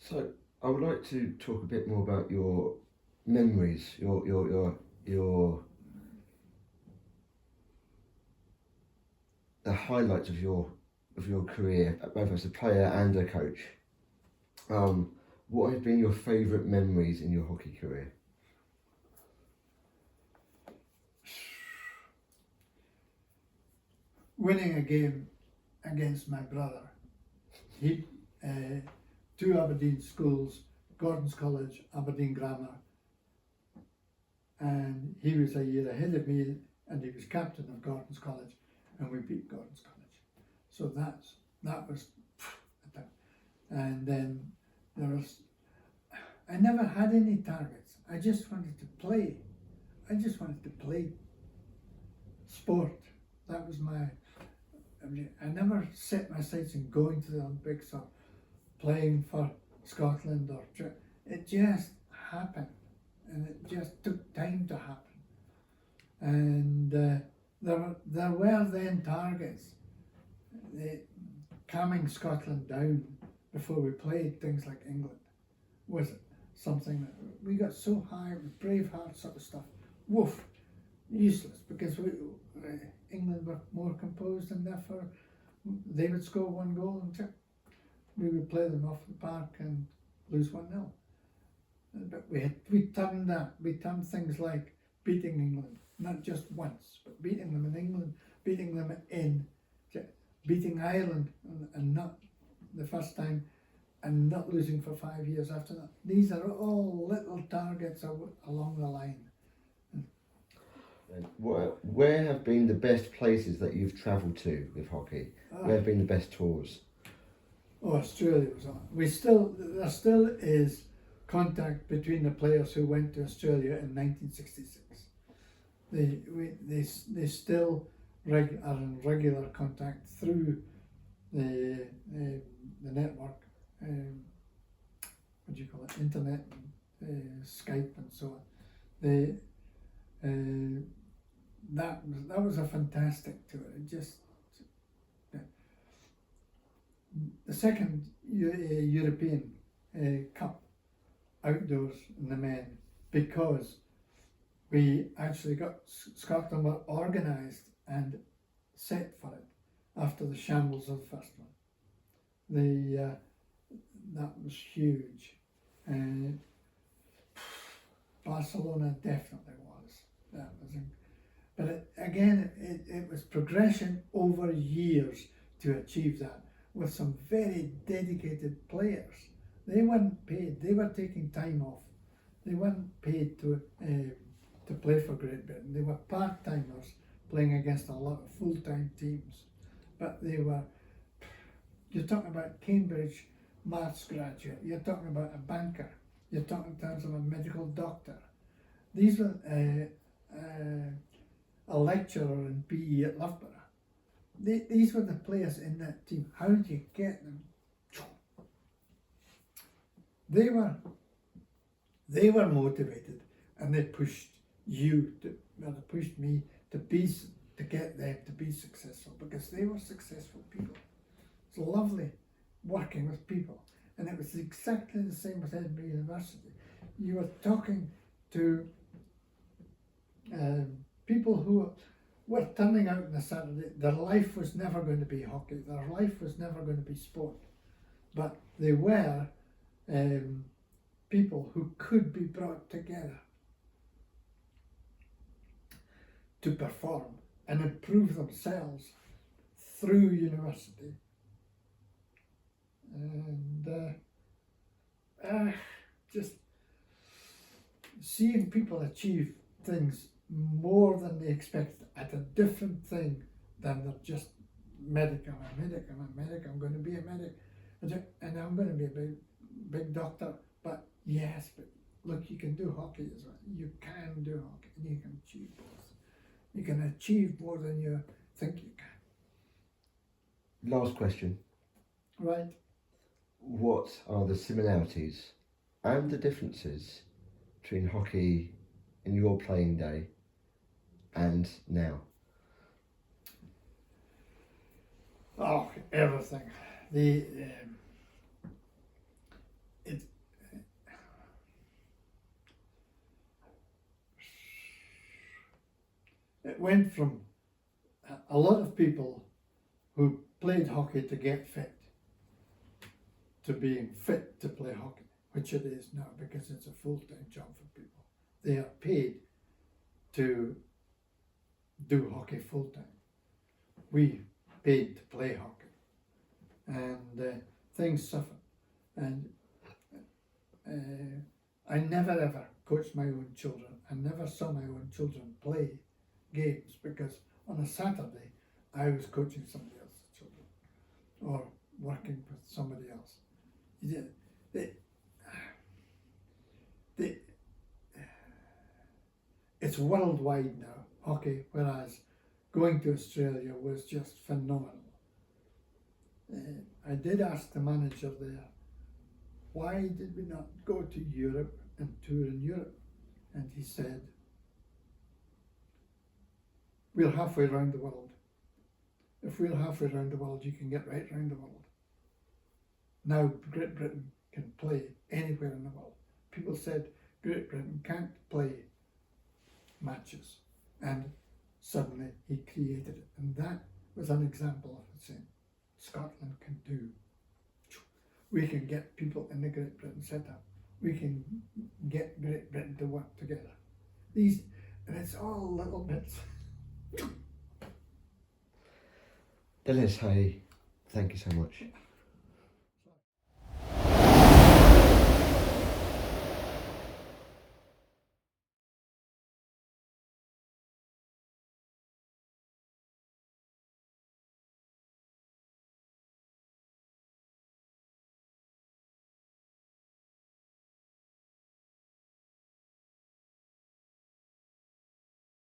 So I would like to talk a bit more about your memories, your the highlights of your career, both as a player and a coach. What have been your favourite memories in your hockey career? Winning a game against my brother. He, two Aberdeen schools, Gordon's College, Aberdeen Grammar, and he was a year ahead of me, and he was captain of Gordon's College, and we beat Gordon's College. So that was, and then there was. I never had any targets. I just wanted to play. I just wanted to play sport. That was my. I never set my sights on going to the Olympics or playing for Scotland it just happened, and it just took time to happen. And there were then targets, calming Scotland down before we played things like England was something that we got so high with Braveheart sort of stuff. Woof, useless because England were more composed, and therefore they would score one goal and we would play them off the park and lose 1-0. But we turned things like beating England, not just once, but beating them in England, beating them beating Ireland, and not the first time, and not losing for 5 years after that. These are all little targets along the line. Where have been the best places that you've travelled to with hockey? Where have been the best tours? Australia was on. There still is contact between the players who went to Australia in 1966. They still are in regular contact through the network. What do you call it? Internet, Skype, and so on. That was a fantastic tour. It just the second European Cup outdoors in the men, because we actually got Scotland were organised and set for it after the shambles of the first one. That was huge. Barcelona definitely was. That was, but it was progression over years to achieve that with some very dedicated players. They weren't paid. They were taking time off. They weren't paid to play for Great Britain. They were part-timers playing against a lot of full-time teams. But they were. You're talking about Cambridge Maths graduate. You're talking about a banker. You're talking in terms of a medical doctor. These were a lecturer in PE at Loughborough. These were the players in that team. How did you get them? They were motivated, and they pushed pushed me to get them to be successful, because they were successful people. It's lovely working with people, and it was exactly the same with Edinburgh University. You were talking to people who were turning out on a Saturday. Their life was never going to be hockey. Their life was never going to be sport, but they were people who could be brought together to perform and improve themselves through university. And just seeing people achieve things more than they expected at a different thing than they're just medic. I'm a medic. I'm going to be a medic, and I'm going to be a big doctor. But yes, but look, you can do hockey as well. You can do hockey, and you can achieve both. You can achieve more than you think you can. Last question. Right. What are the similarities and the differences between hockey in your playing day and now? Oh, everything. it went from a lot of people who played hockey to get fit to being fit to play hockey, which it is now because it's a full-time job for people. They are paid to do hockey full-time. We paid to play hockey, and things suffer. And I never ever coached my own children. I never saw my own children play games because on a Saturday I was coaching somebody else's children or working with somebody else. It's worldwide now, hockey, whereas going to Australia was just phenomenal. I did ask the manager there, why did we not go to Europe and tour in Europe? And he said, we're halfway around the world. If we're halfway around the world, you can get right around the world. Now Great Britain can play anywhere in the world. People said Great Britain can't play matches, and suddenly he created it. And that was an example of the same. Scotland can do. We can get people in the Great Britain set up. We can get Great Britain to work together. And it's all little bits. Dennis, hey, thank you so much.